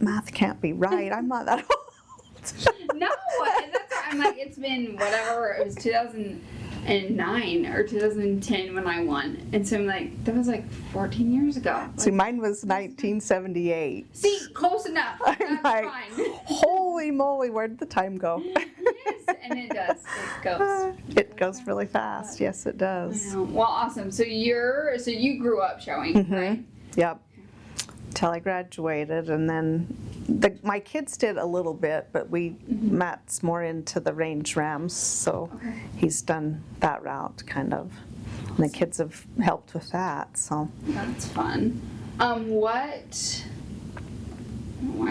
math can't be right. I'm not that old. No, and that's why I'm like, it's been whatever, it was 2009 or 2010 when I won. And so I'm like, that was like 14 years ago. See, mine was 1978. See, close enough. That's like, fine. Holy moly, where did the time go? Yes, and it does. It goes. It goes really fast. Yes, it does. I know. Well, awesome. So you grew up showing, right? Yep. Till I graduated, and then my kids did a little bit, but Matt's more into the range rams, so he's done that route kind of. And the kids have helped with that, so. That's fun. Why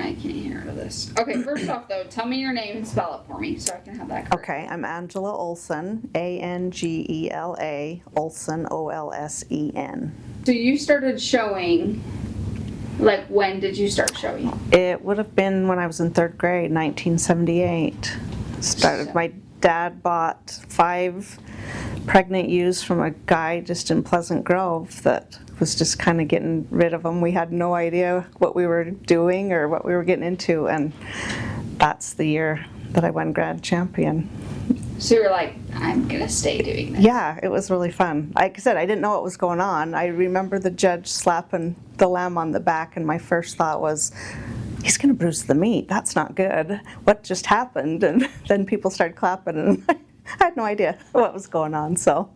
I can't hear out of this. Okay, first off though, tell me your name and spell it for me so I can have that correct. Okay, I'm Angela Olsen, Angela, Olsen, Olsen. So you started showing, like when did you start showing? It would have been when I was in 3rd grade, 1978. My dad bought 5 pregnant ewes from a guy just in Pleasant Grove that was just kind of getting rid of them. We had no idea what we were doing or what we were getting into, and that's the year that I won Grand Champion. So you're like, I'm gonna stay doing this. Yeah, it was really fun. Like I said, I didn't know what was going on. I remember the judge slapping the lamb on the back, and my first thought was, he's gonna bruise the meat. That's not good. What just happened? And then people started clapping, and I had no idea what was going on, so.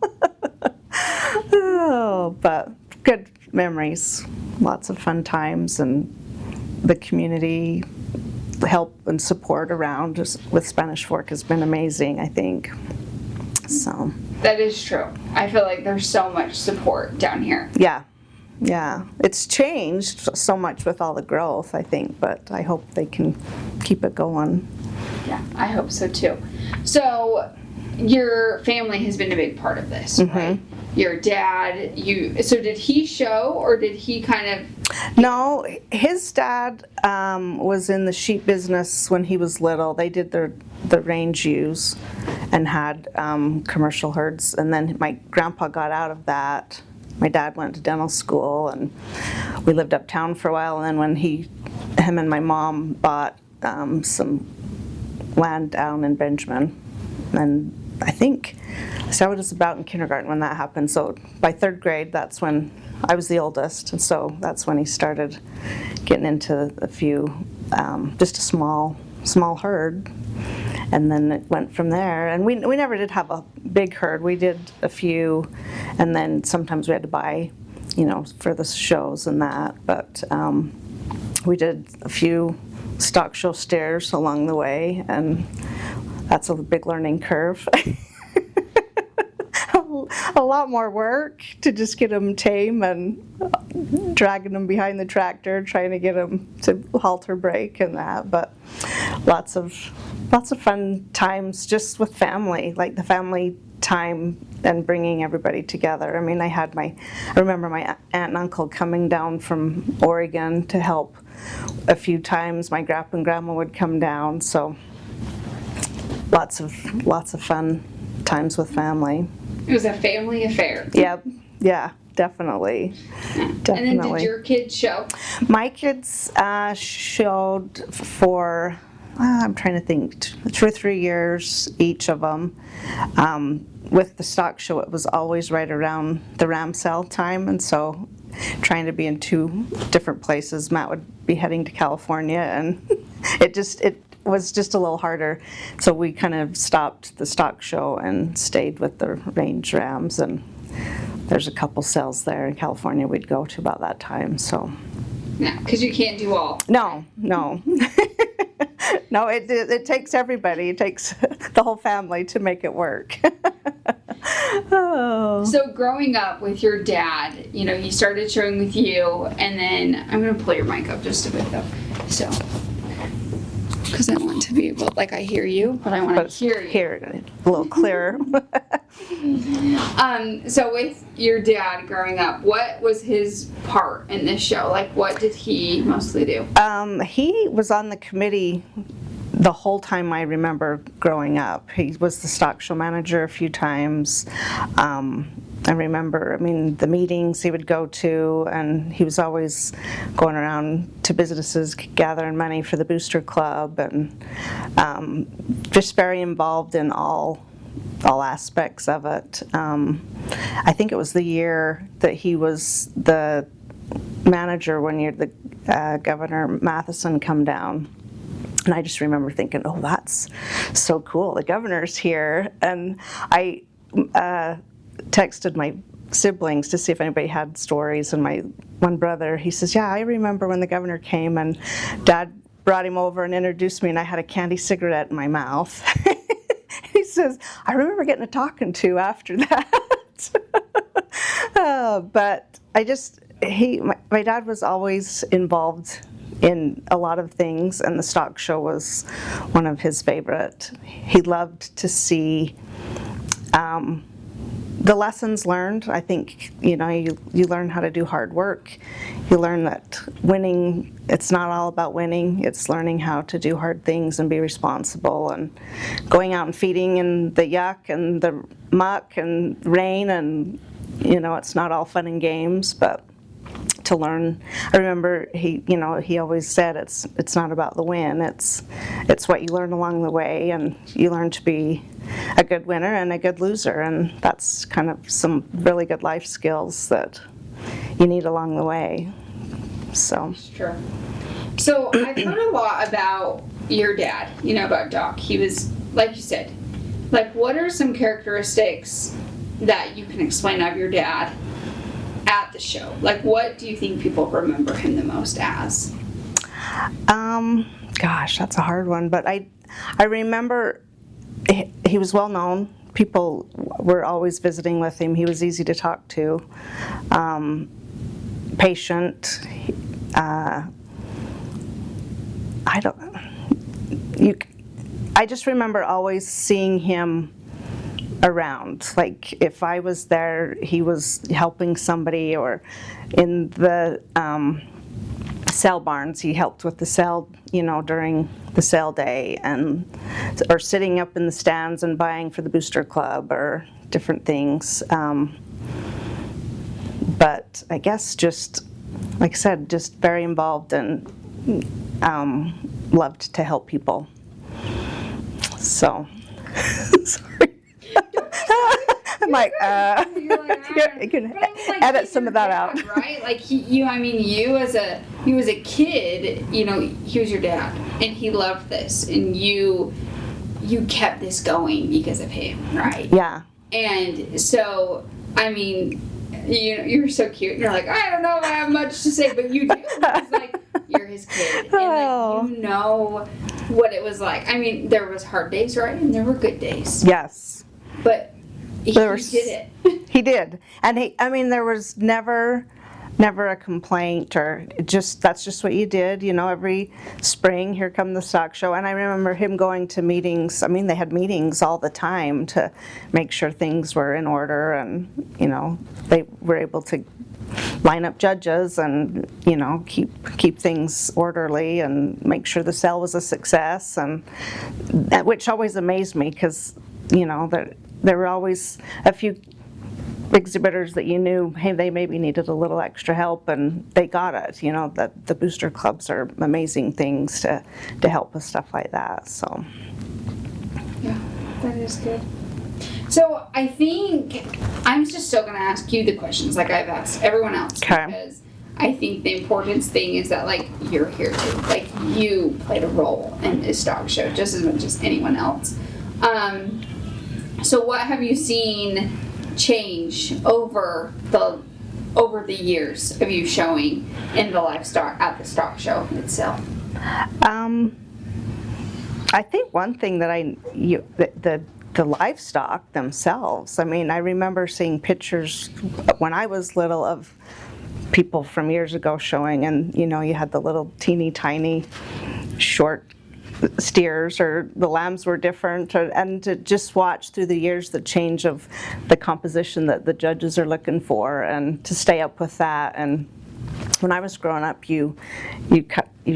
Oh, but good memories, lots of fun times, and the community help and support around with Spanish Fork has been amazing, I think. So. That is true. I feel like there's so much support down here. Yeah. It's changed so much with all the growth, I think, but I hope they can keep it going. Yeah, I hope so too. So your family has been a big part of this, right? Your dad, so did he show, or did he kind of? No, his dad was in the sheep business when he was little. They did the range ewes and had commercial herds, and then my grandpa got out of that. My dad went to dental school, and we lived uptown for a while, and then when him and my mom bought some land down in Benjamin, and I think so I was about in kindergarten when that happened. So by 3rd grade, that's when I was the oldest, and so that's when he started getting into a few, just a small herd, and then it went from there. And we never did have a big herd. We did a few, and then sometimes we had to buy, for the shows and that. But we did a few stock show steers along the way, and that's a big learning curve. A lot more work to just get them tame and dragging them behind the tractor, trying to get them to halter brake and that. But lots of fun times just with family, like the family time and bringing everybody together. I mean, I remember my aunt and uncle coming down from Oregon to help a few times. My grandpa and grandma would come down, so lots of fun times with family. It was a family affair. Yep. Yeah, definitely. And then did your kids show? My kids showed for, I'm trying to think, 2 or 3 years, each of them. With the stock show, it was always right around the ram sale time, and so trying to be in 2 different places. Matt would be heading to California, and it was just a little harder, so we kind of stopped the stock show and stayed with the range rams, and there's a couple sales there in California we'd go to about that time. So no, because you can't do all. No. No, it takes everybody. It takes the whole family to make it work. Oh. So growing up with your dad, he started showing with you, and then I'm going to pull your mic up just a bit though, so because I want to be able, like, I hear you, but I want to hear you. Hear it a little clearer. So with your dad growing up, what was his part in this show? Like, what did he mostly do? He was on the committee the whole time I remember growing up. He was the stock show manager a few times. I remember, the meetings he would go to, and he was always going around to businesses gathering money for the Booster Club, and just very involved in all aspects of it. I think it was the year that he was the manager when the Governor Matheson come down. And I just remember thinking, oh, that's so cool. The governor's here. And I texted my siblings to see if anybody had stories. And my one brother, he says, yeah, I remember when the governor came and Dad brought him over and introduced me, and I had a candy cigarette in my mouth. He says, I remember getting a talking to after that. But my dad was always involved in a lot of things, and the stock show was one of his favorite. He loved to see the lessons learned. I think, you learn how to do hard work. You learn that winning, it's not all about winning. It's learning how to do hard things and be responsible, and going out and feeding in the yuck and the muck and rain, and, it's not all fun and games, but to learn. I remember he always said it's not about the win, it's what you learn along the way, and you learn to be a good winner and a good loser, and that's kind of some really good life skills that you need along the way. So Sure. So I've heard a lot about your dad, about Doc. He was, like you said, what are some characteristics that you can explain of your dad at the show? What do you think people remember him the most as? Gosh, that's a hard one, but I remember he was well known. People were always visiting with him. He was easy to talk to, patient. I just remember always seeing him around. If I was there, he was helping somebody, or in the sale barns, he helped with the sale, during the sale day, or sitting up in the stands and buying for the Booster Club or different things. But I guess just, like I said, just very involved and loved to help people. So, sorry. I'm like, you can edit some of that out. Right? He was a kid, he was your dad, and he loved this, and you kept this going because of him, right? Yeah. And so, you're so cute, and you're like, I don't know if I have much to say, but you do, because, you're his kid, and, you know what it was like. There was hard days, right? And there were good days. Yes. But he did it. He did. And there was never a complaint, or that's just what you did. Every spring, here come the stock show. And I remember him going to meetings. They had meetings all the time to make sure things were in order, and, they were able to line up judges and, keep things orderly and make sure the sale was a success, and which always amazed me, because, there were always a few exhibitors that you knew, hey, they maybe needed a little extra help, and they got it. That the booster clubs are amazing things to help with stuff like that. So yeah, that is good. So I think I'm just still going to ask you the questions like I've asked everyone else, okay. Because I think the important thing is that you're here too. You played a role in this stock show just as much as anyone else. So what have you seen change over the years of you showing in the livestock at the stock show itself? I think one thing that the livestock themselves. I remember seeing pictures when I was little of people from years ago showing, and you had the little teeny tiny short steers, or the lambs were different, and to just watch through the years the change of the composition that the judges are looking for, and to stay up with that. And when I was growing up, you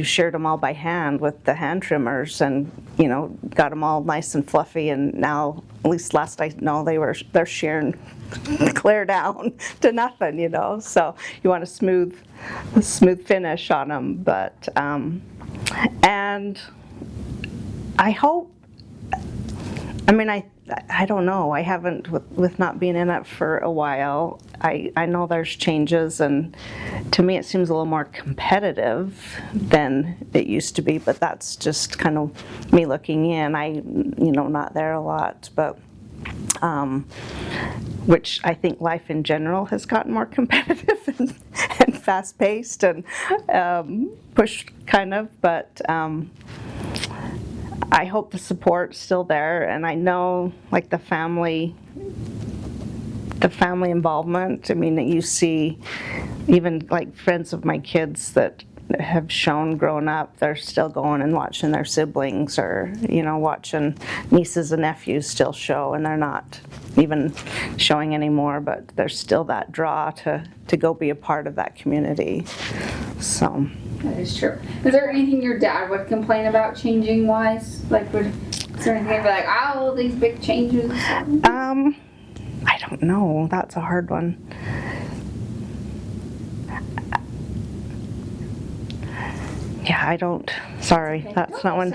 sheared them all by hand with the hand trimmers, and got them all nice and fluffy. And now at least last I know, they're shearing clear down to nothing, so you want a smooth finish on them. But and I hope, I don't know, I haven't, with not being in it for a while, I know there's changes, and to me it seems a little more competitive than it used to be, but that's just kind of me looking in. Not there a lot, but which I think life in general has gotten more competitive and fast-paced and pushed kind of, but I hope the support's still there, and I know like the family involvement. That you see, even like friends of my kids that have shown growing up, they're still going and watching their siblings, or watching nieces and nephews still show, and they're not even showing anymore, but there's still that draw to go be a part of that community. So that is true. Is there anything your dad would complain about changing wise? Like, is there anything he'd be like, oh, these big changes? I don't know. That's a hard one. Yeah, I don't. Sorry, okay. That's not one.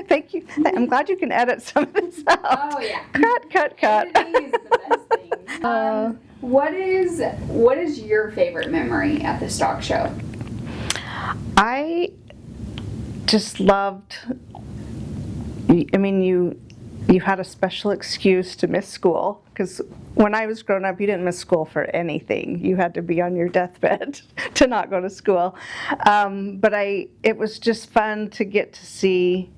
Thank you. I'm glad you can edit some of this out. Oh yeah. Cut. Editing is the best thing. What is your favorite memory at the stock show? I just loved. You had a special excuse to miss school, because when I was growing up, you didn't miss school for anything. You had to be on your deathbed to not go to school. But it was just fun to get to see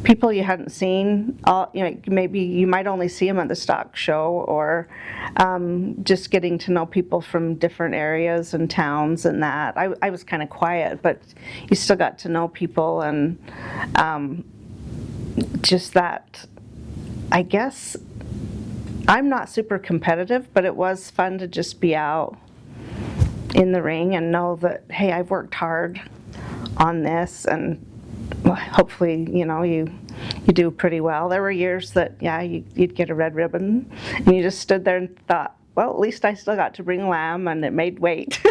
people you hadn't seen. Maybe you might only see them at the stock show, or just getting to know people from different areas and towns and that. I was kind of quiet, but you still got to know people, and just that. I guess I'm not super competitive, but it was fun to just be out in the ring and know that, hey, I've worked hard on this, and hopefully, you do pretty well. There were years that, you'd get a red ribbon, and you just stood there and thought, well, at least I still got to bring lamb, and it made weight.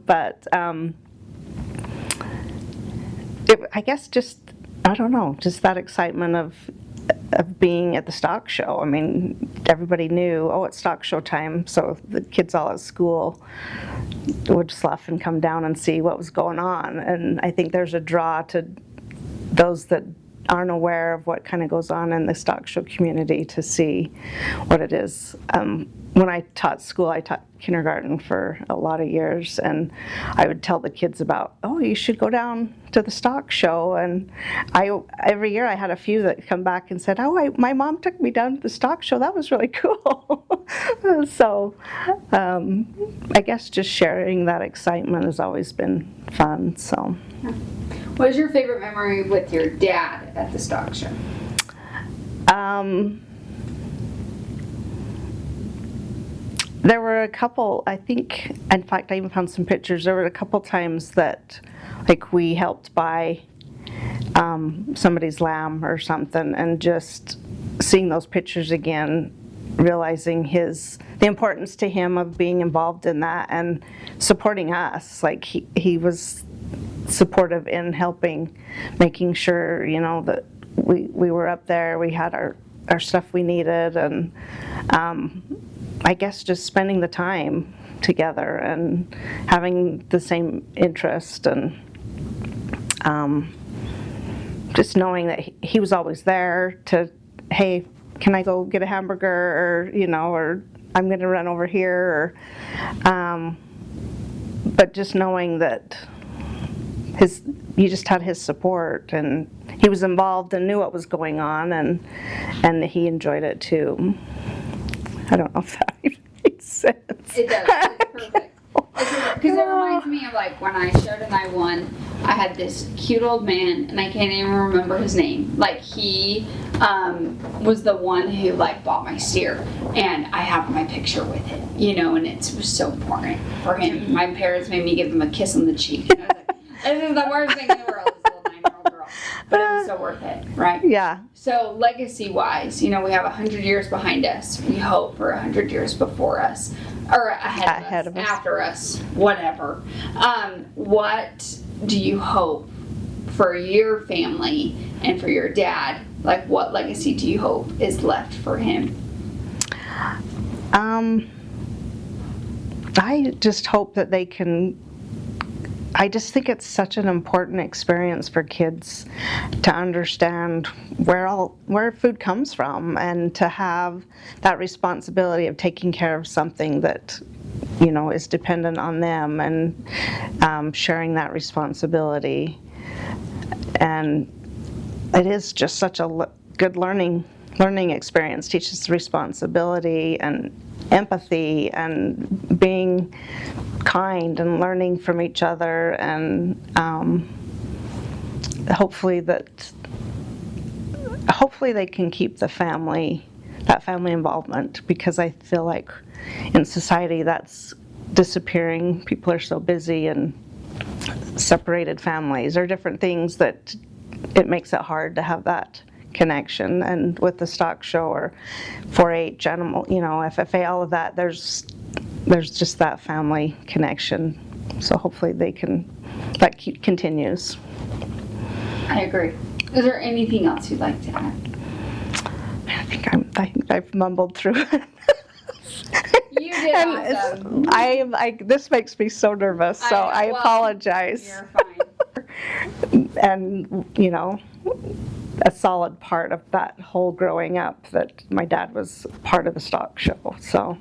But I guess just, I don't know, just that excitement of being at the stock show. Everybody knew, it's stock show time, so the kids all at school would slough and come down and see what was going on. And I think there's a draw to those that aren't aware of what kind of goes on in the stock show community to see what it is. When I taught school, I taught kindergarten for a lot of years, and I would tell the kids about, you should go down to the stock show. And every year I had a few that come back and said, my mom took me down to the stock show. That was really cool. So I guess just sharing that excitement has always been fun. So, what is your favorite memory with your dad at the stock show? There were a couple, I think, in fact, I even found some pictures. There were a couple times that, like, we helped buy somebody's lamb or something, and just seeing those pictures again, realizing the importance to him of being involved in that and supporting us. Like, he was supportive in helping, making sure, that we were up there, we had our stuff we needed, and I guess just spending the time together and having the same interest, and just knowing that he was always there to, hey, can I go get a hamburger, or I'm going to run over here, but just knowing that you just had his support, and he was involved and knew what was going on, and he enjoyed it too. I don't know if that even makes sense. It does. It's perfect. Because it reminds me of, like, when I showed and I won, I had this cute old man, and I can't even remember his name. Like, he was the one who, like, bought my steer, and I have my picture with it, and it was so important for him. My parents made me give him a kiss on the cheek. And I was like, this is the worst thing in the world, this little 9-year-old girl. but it was so worth it, right? Yeah. So legacy-wise, you know, we have 100 years behind us. We hope for 100 years before us, or ahead of us, after us, whatever. What do you hope for your family and for your dad? Like, what legacy do you hope is left for him? I just hope that they can. I just think it's such an important experience for kids to understand where food comes from, and to have that responsibility of taking care of something that, you know, is dependent on them, and sharing that responsibility. And it is just such a good learning experience. Teaches responsibility and empathy and being kind and learning from each other, and hopefully they can keep that family involvement, because I feel like in society that's disappearing. People are so busy, and separated families or different things that it makes it hard to have that connection. And with the stock show or 4-H, animal, you know, FFA, all of that, there's just that family connection. So hopefully that continues. I agree. Is there anything else you'd like to add? I think I've mumbled through it. You did awesome. This makes me so nervous, so I apologize. You're fine. And, you know, a solid part of that whole growing up, that my dad was part of the stock show. So,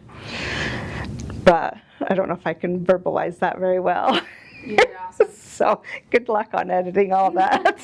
but I don't know if I can verbalize that very well. You're awesome. So good luck on editing all that.